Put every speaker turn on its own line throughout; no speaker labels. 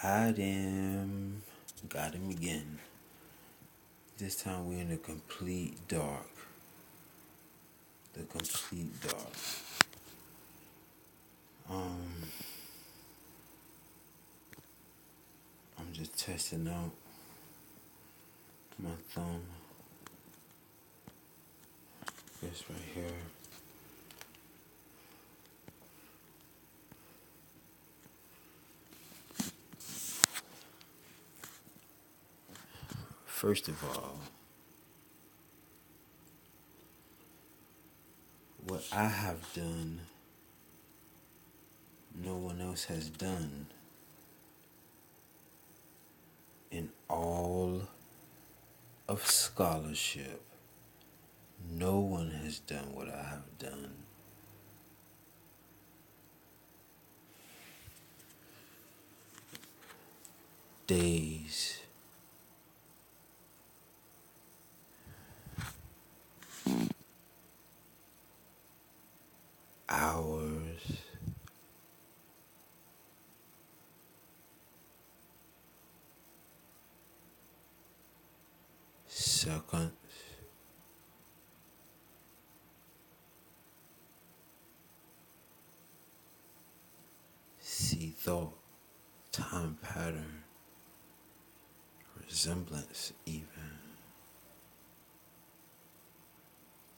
Got him. Got him again. This time we're in the complete dark. The complete dark. I'm just testing out my thumb. This right here. First of all, what I have done, no one else has done in all of scholarship. No one has done what I have done. Days, hours, seconds, see thought, time pattern, resemblance even.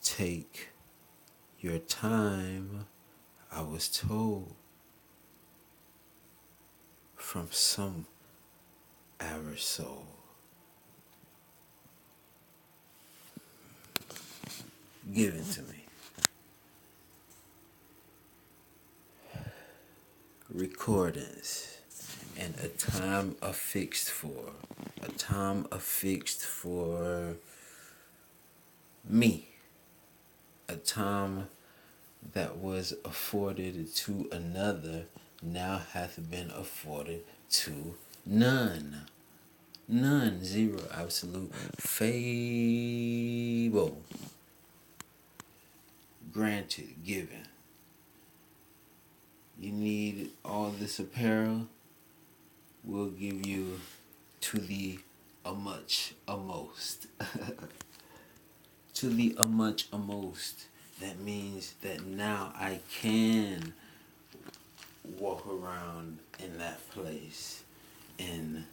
Take your time, I was told, from some average soul. Given to me. Recordings and a time affixed for. A time affixed for me. A time that was afforded to another now hath been afforded to none. None, zero, absolute, fable. Granted, given. You need all this apparel, we'll give you to the a much, a most. To the a much, a most. That means that now I can walk around in that place in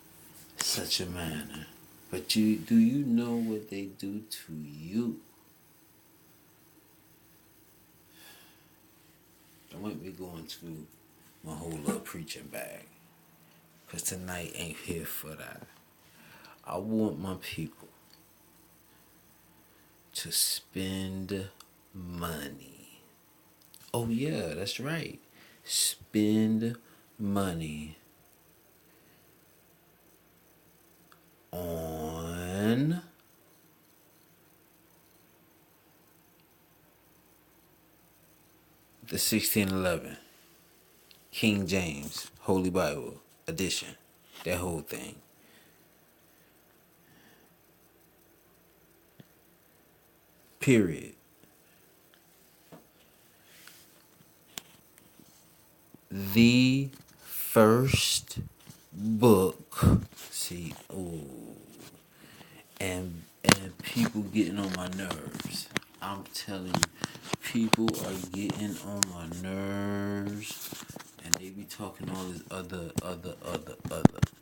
such a manner. But do you know what they do to you? Don't make me go into my whole little preaching bag. Because tonight ain't here for that. I want my people to spend money. Oh yeah, that's right. Spend money on the 1611 King James Holy Bible edition. That whole thing. Period. The first book. See, and people getting on my nerves. I'm telling you, people are getting on my nerves, and they be talking all this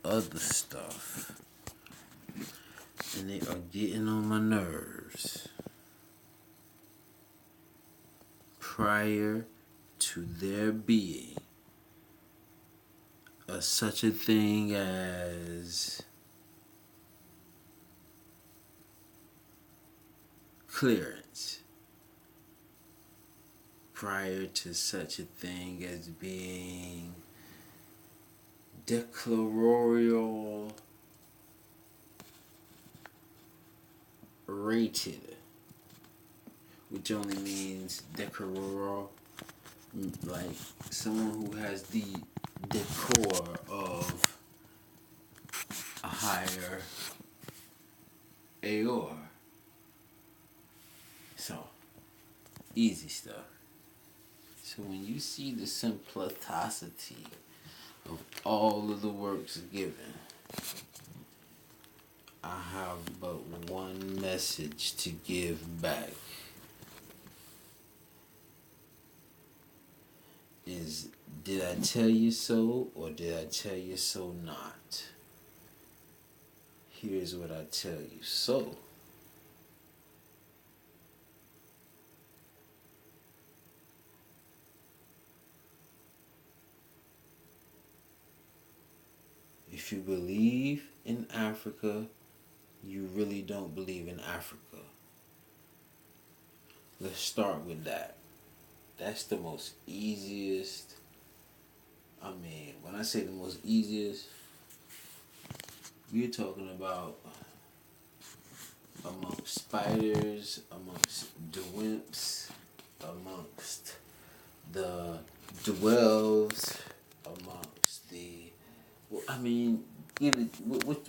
other stuff, and they are getting on my nerves. Prior to there being such a thing as clearance, prior to such a thing as being declarorial rated, which only means declarorial, like someone who has the decor of a higher AOR. So, easy stuff. So when you see the simplicity of all of the works given, I have but one message to give back. Is, did I tell you so, or did I tell you so not? Here's what I tell you so. If you believe in Africa, you really don't believe in Africa. Let's start with that. That's the most easiest. I mean, when I say the most easiest, we're talking about amongst spiders, amongst dwimps, amongst the dwells, amongst the. Well, I mean, give it.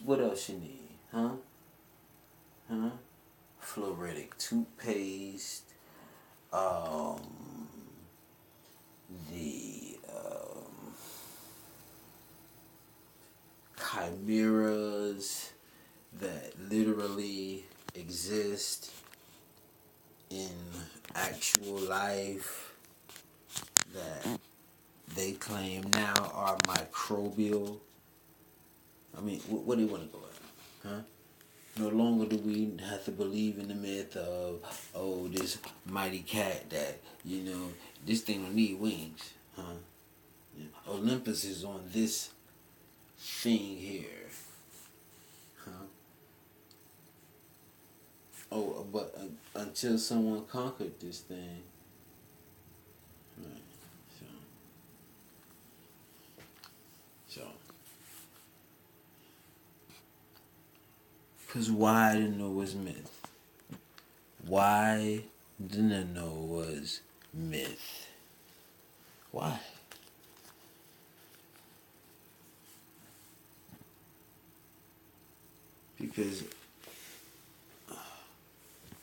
What else you need, huh? Huh? Fluoridic toothpaste. Um, the chimeras that literally exist in actual life that they claim now are microbial. I mean, what do you want to go at? Huh? No longer do we have to believe in the myth of, oh, this mighty cat that, this thing don't need wings. Huh? Yeah. Olympus is on this thing here. Huh? Oh, but until someone conquered this thing. Right. So. Because why didn't know was myth? Why didn't know was myth? Why? Because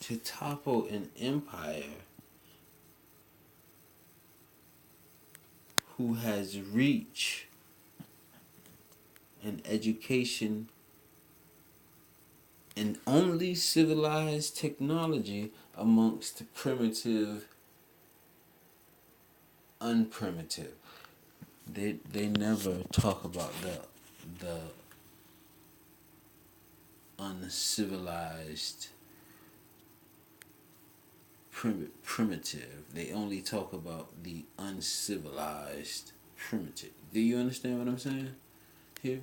to topple an empire who has reach and education and only civilized technology amongst the primitive, unprimitive. They never talk about the uncivilized primitive. They only talk about the uncivilized primitive. Do you understand what I'm saying here?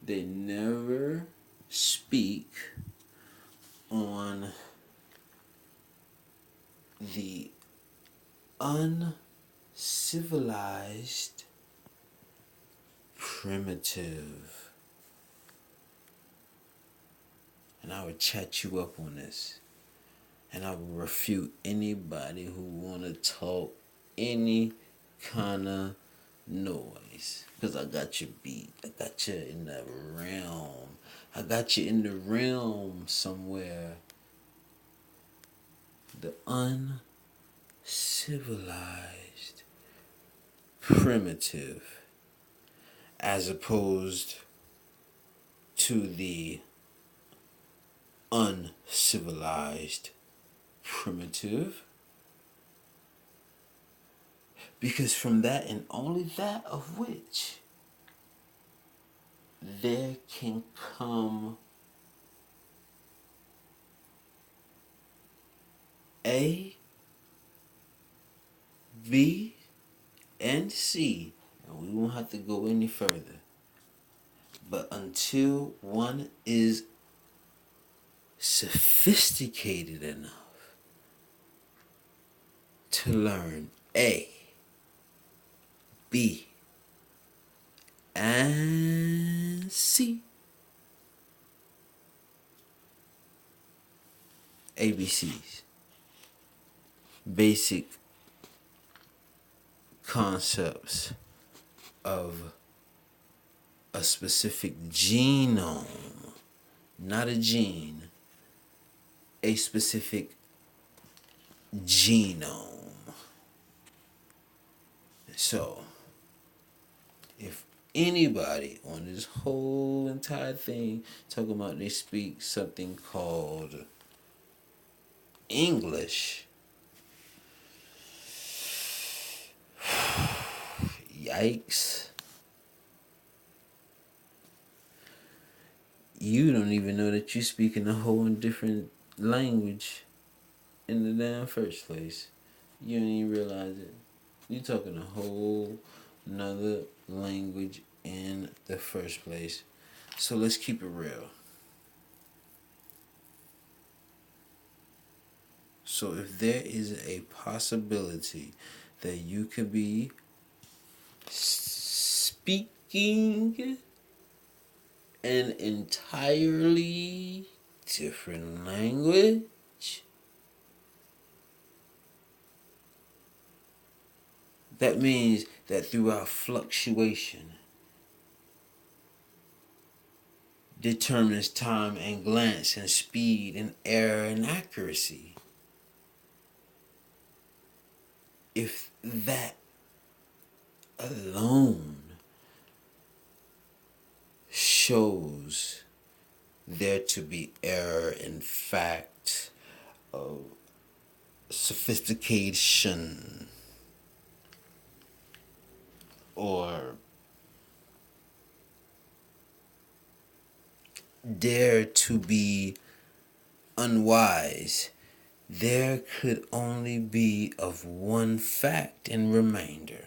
They never speak on the uncivilized primitive. And I would chat you up on this. And I will refute anybody who want to talk any kind of noise. Because I got you beat. I got you in the realm. I got you in the realm somewhere. The uncivilized primitive. As opposed to the uncivilized primitive. Because from that and only that of which there can come A, B, and C. And we won't have to go any further. But until one is sophisticated enough to learn A, B, and C. ABCs. Basic concepts of a specific genome. Not a gene. A specific genome. So, if anybody on this whole entire thing talking about they speak something called English, yikes. You don't even know that you're speaking a whole different language in the damn first place. You don't even realize it. You're talking a whole another language in the first place. So let's keep it real. So if there is a possibility that you could be speaking an entirely different language, that means that throughout fluctuation determines time and glance and speed and error and accuracy. If that alone shows there to be error in fact of sophistication or dare to be unwise, there could only be of one fact and remainder.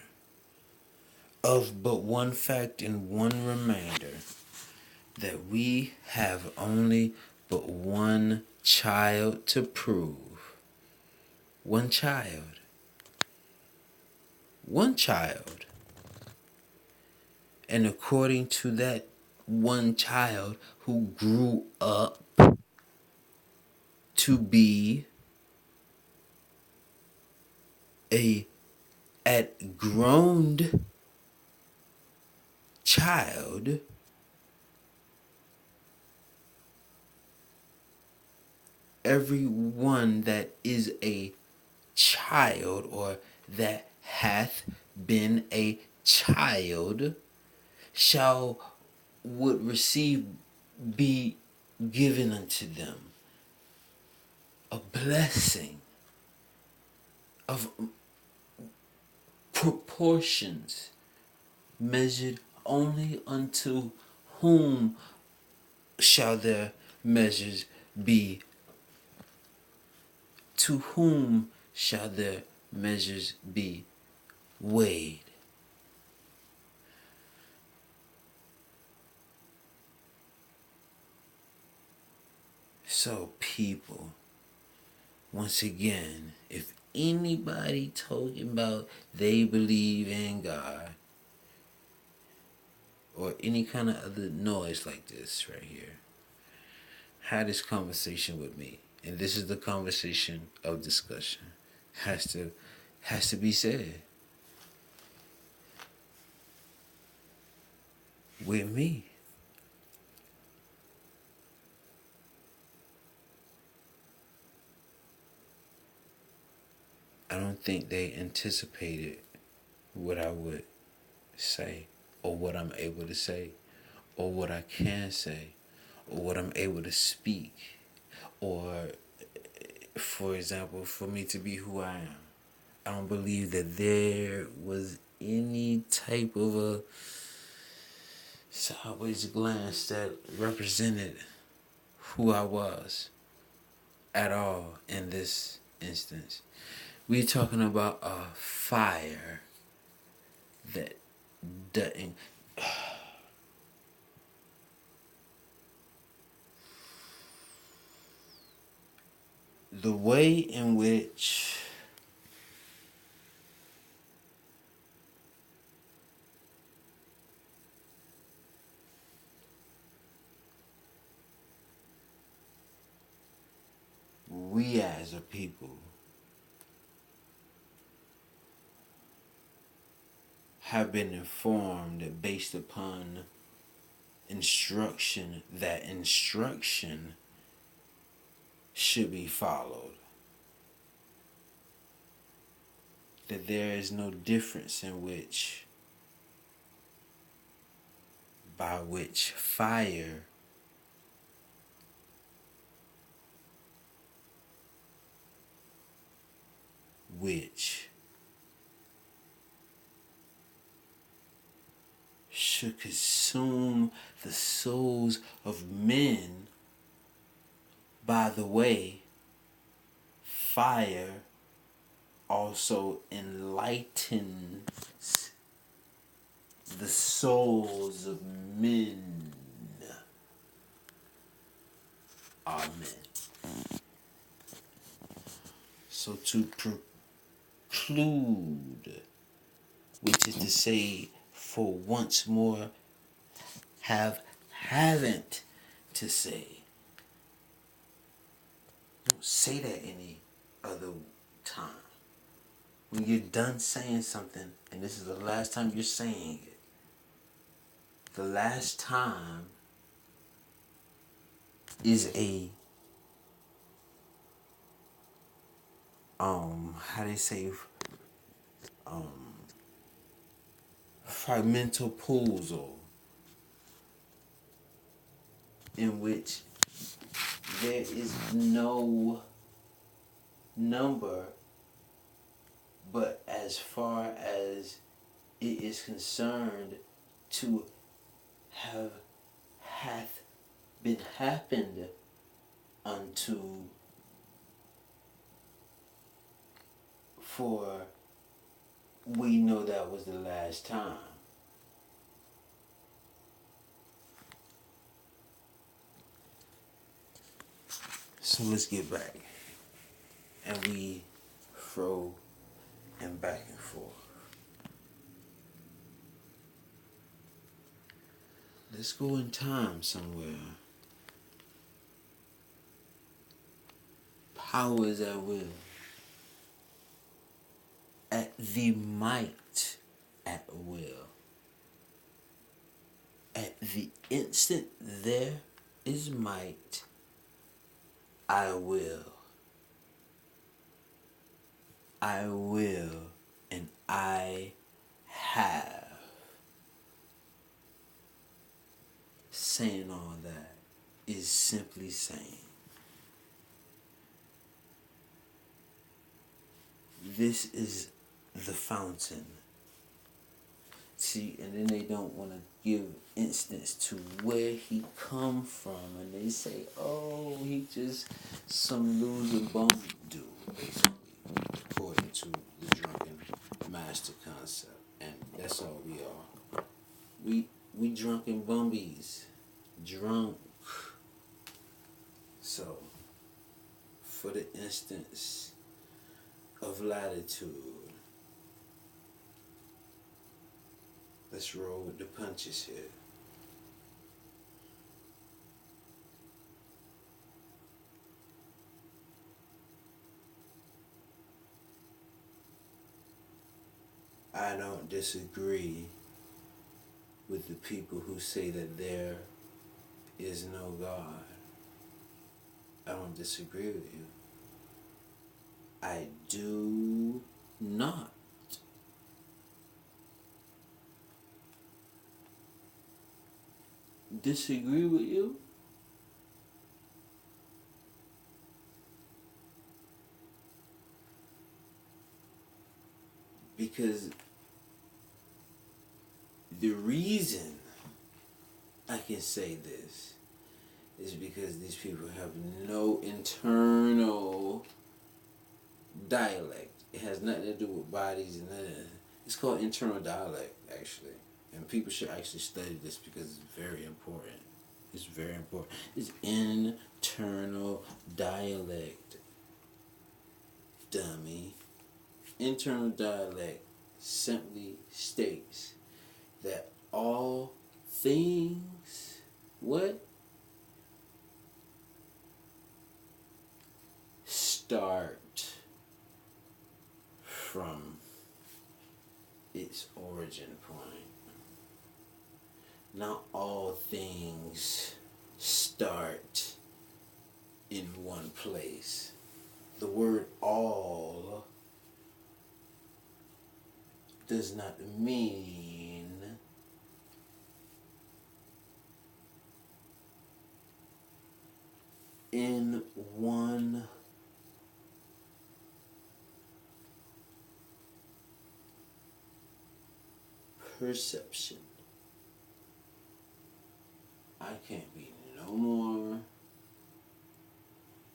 Of but one fact and one remainder, that we have only but one child to prove. One child. One child. And according to that one child who grew up to be a at grown child, everyone that is a child or that hath been a child shall would receive be given unto them a blessing of proportions measured only unto whom shall their measures be, to whom shall their measures be weighed. So people, once again, if anybody talking about they believe in God or any kind of other noise like this right here, had this conversation with me, and this is the conversation of discussion, has to be said with me. I don't think they anticipated what I would say, or what I'm able to say, or what I can say, or what I'm able to speak, or, for example, for me to be who I am. I don't believe that there was any type of a sideways glance that represented who I was at all in this instance. We're talking about a fire that doesn't. The way in which we as a people have been informed based upon instruction, that instruction should be followed. that there is no difference in which by which fire which should consume the souls of men. By the way, fire also enlightens the souls of men. Amen. So to preclude, which is to say, for once more, haven't to say. Don't say that any other time. When you're done saying something, and this is the last time you're saying it, the last time is a how they say fragmental puzzle in which there is no number, but as far as it is concerned, to hath been happened unto, for we know that was the last time. So let's get back. And we fro and back and forth. Let's go in time somewhere. Power is at will. At the might at will. At the instant there is might, I will. I will, and I have. Saying all that is simply saying, this is the fountain. See, and then they don't want to give instance to where he come from, and they say, oh, he just some loser bum dude, basically, according to the drunken master concept. And that's all we are. We drunken bumbies. Drunk. So, for the instance of latitude, let's roll with the punches here. I don't disagree with the people who say that there is no God. I don't disagree with you. I do not disagree with you. Because the reason I can say this is because these people have no internal dialect. It has nothing to do with bodies and nothing. It's called internal dialect, actually. And people should actually study this because it's very important. It's very important. It's internal dialect, dummy. Internal dialect simply states that all things, what? Start from its origin point. Not all things start in one place. The word all does not mean in one perception. I can't be no more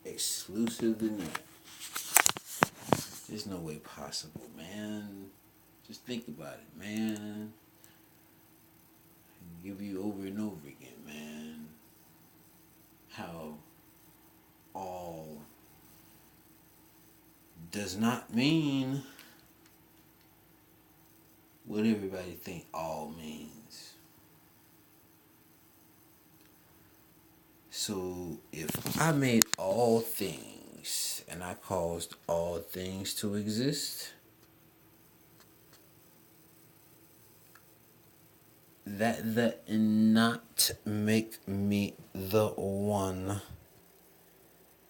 exclusive than that. There's no way possible, man. Just think about it, man. I give you over and over again, man, how all does not mean what everybody think all means. So if I made all things and I caused all things to exist, that not make me the one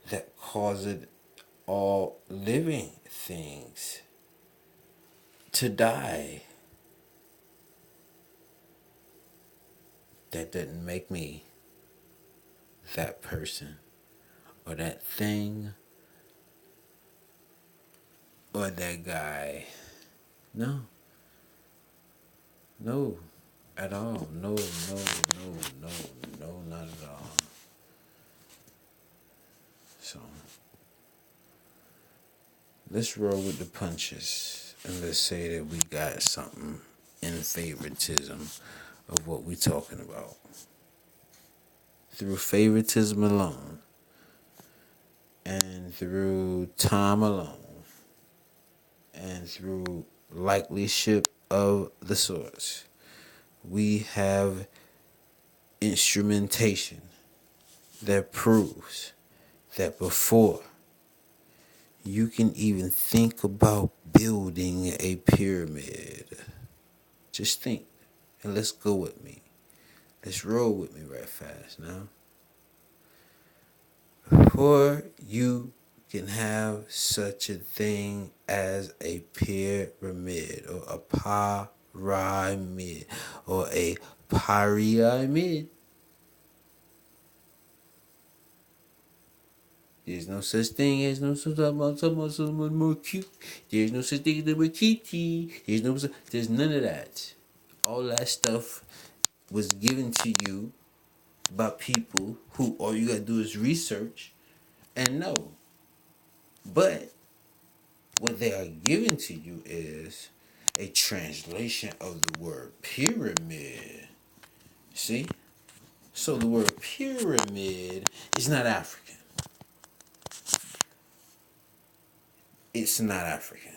that caused all living things to die. That doesn't make me that person or that thing or that guy. No. No. At all. No, not at all. So, let's roll with the punches and let's say that we got something in favoritism of what we're talking about. Through favoritism alone and through time alone and through likelyship of the source, we have instrumentation that proves that before you can even think about building a pyramid, just think and let's go with me. Let's roll with me right fast now. Before you can have such a thing as a pyramid or a pyramid or a pyramid, there's no such thing as someone more cute. There's no such thing as the more kitty. There's none of that. All that stuff was given to you by people who all you gotta do is research and know. But what they are giving to you is a translation of the word pyramid. See? So the word pyramid is not African. It's not African.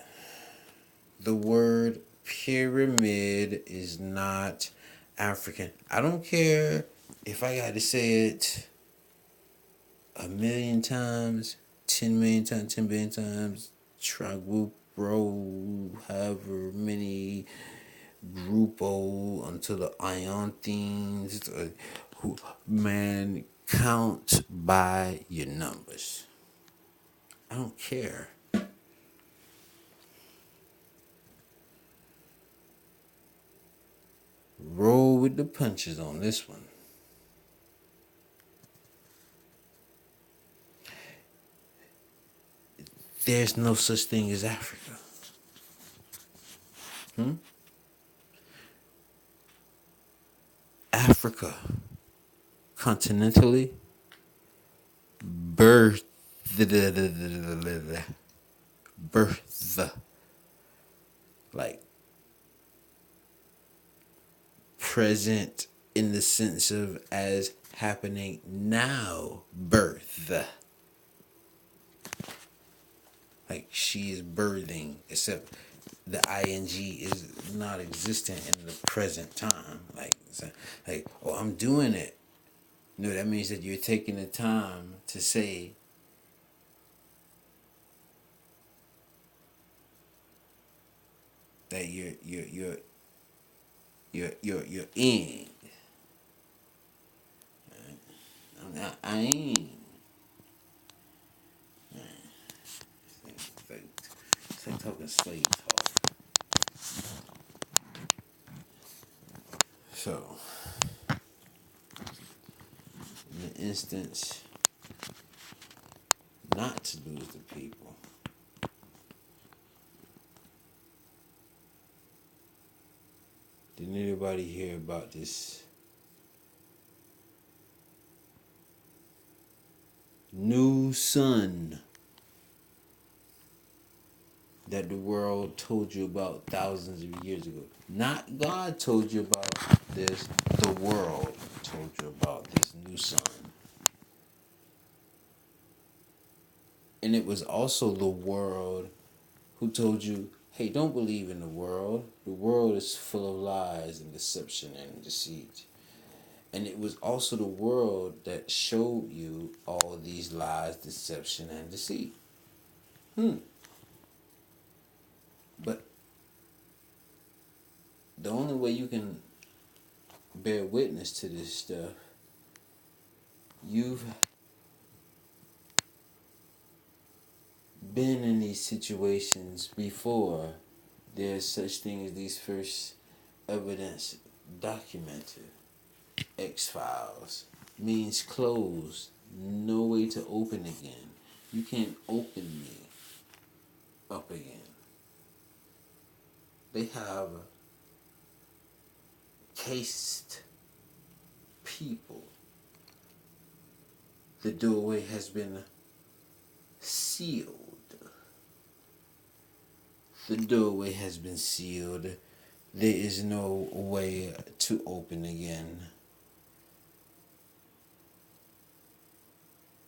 The word pyramid is not African. I don't care if I got to say it 1,000,000 times, 10 million times, 10 billion times, try group row, however many grupo until the ionthines, man, count by your numbers. I don't care. Roll with the punches on this one. There's no such thing as Africa. Africa, continentally, birth, like present in the sense of as happening now, birth. Like she is birthing, except the ing is not existent in the present time. Like, oh, I'm doing it. No, that means that you're taking the time to say that you're in. I ain't. It's like talking slave talk. So, in the instance not to lose the people, did anybody hear about this new sun that the world told you about thousands of years ago? Not God told you about this, the world told you about this new sun. And it was also the world who told you, hey, don't believe in the world. The world is full of lies and deception and deceit. And it was also the world that showed you all these lies, deception, and deceit. But the only way you can bear witness to this stuff, you've been in these situations before. There's such thing as these first evidence documented. X-Files means closed, no way to open again. You can't open me up again. They have cased people. The doorway has been sealed. The doorway has been sealed. There is no way to open again.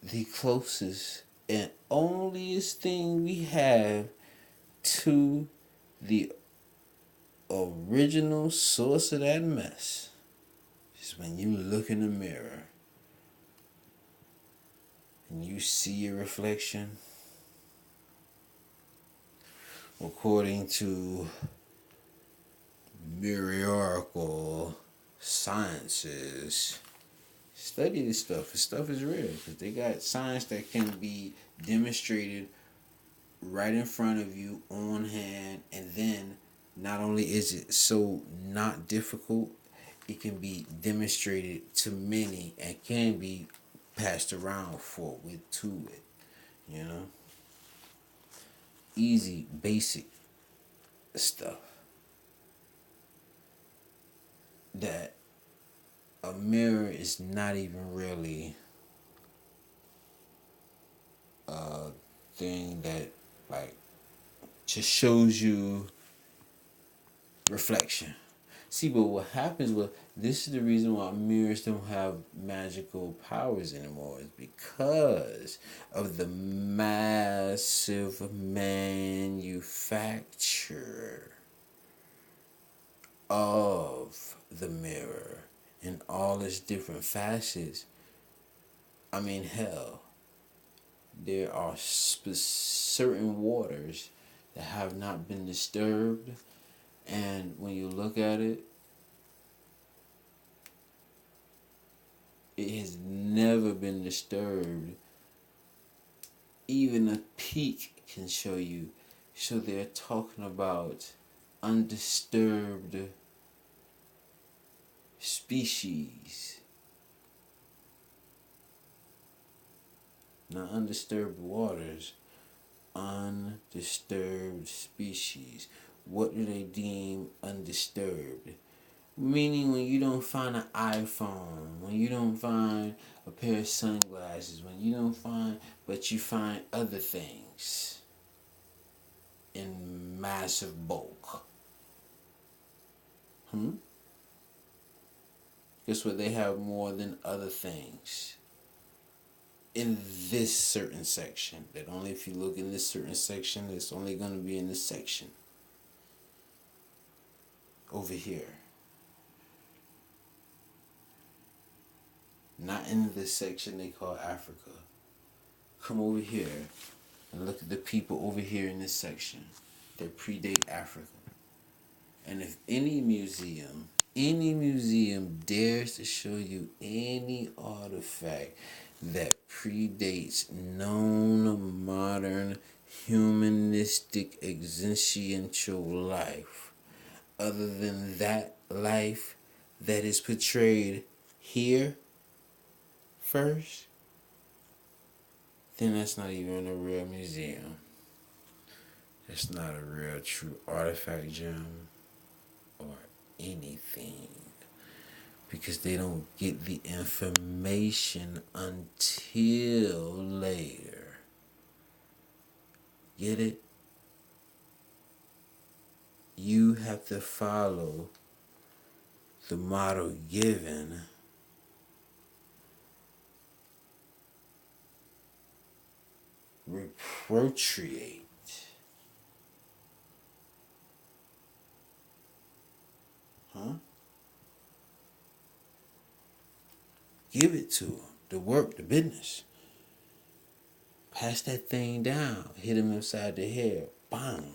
The closest and onlyest thing we have to the original source of that mess is when you look in the mirror and you see your reflection. According to miracle sciences, study this stuff. This stuff is real because they got science that can be demonstrated right in front of you on hand, and then not only is it so not difficult, it can be demonstrated to many and can be passed around to it, you know. Easy, basic stuff that a mirror is not even really a thing that like just shows you reflection. See, but what happens with this is the reason why mirrors don't have magical powers anymore, is because of the massive manufacture of the mirror in all its different facets. I mean, hell, there are certain waters that have not been disturbed, and when you look at it, it has never been disturbed. Even a peak can show you. So they're talking about undisturbed species. Not undisturbed waters, undisturbed species. What do they deem undisturbed? Meaning when you don't find an iPhone, when you don't find a pair of sunglasses, when you don't find, but you find other things in massive bulk. Guess what? They have more than other things in this certain section. That only if you look in this certain section, it's only going to be in this section. Over here. Not in this section they call Africa. Come over here and look at the people over here in this section that predate Africa. And if any museum dares to show you any artifact that predates known modern humanistic existential life, other than that life, that is portrayed here first, then that's not even a real museum. It's not a real true artifact gem or anything. Because they don't get the information until later. Get it? You have to follow the model given repatriate. Huh? Give it to him. The work, the business. Pass that thing down. Hit him inside the head. Bang.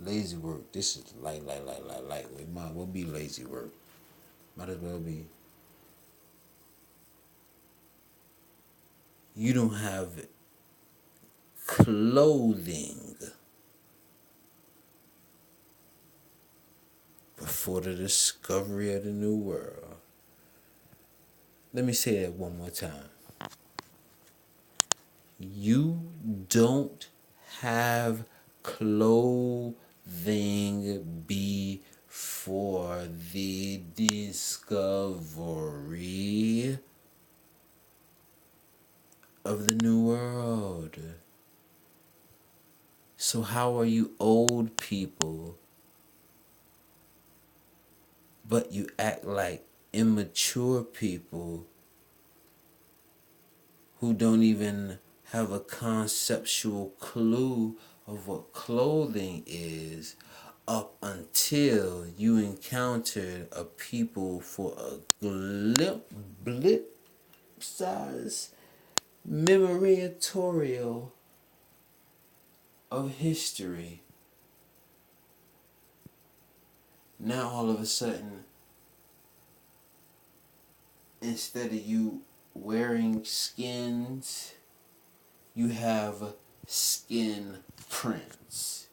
Lazy work. This is lightweight. Might as well be lazy work. Might as well be. You don't have clothing before the discovery of the New World. Let me say that one more time. You don't have clothing before the discovery of the New World. So how are you old people, but you act like immature people who don't even have a conceptual clue of what clothing is up until you encountered a people for a blip size memoriatorial of history. Now all of a sudden, instead of you wearing skins, you have skin prints.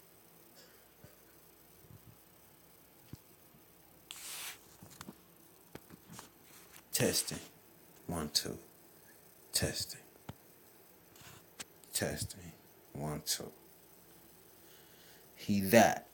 Testing. 1, 2. Testing. 1, 2. He that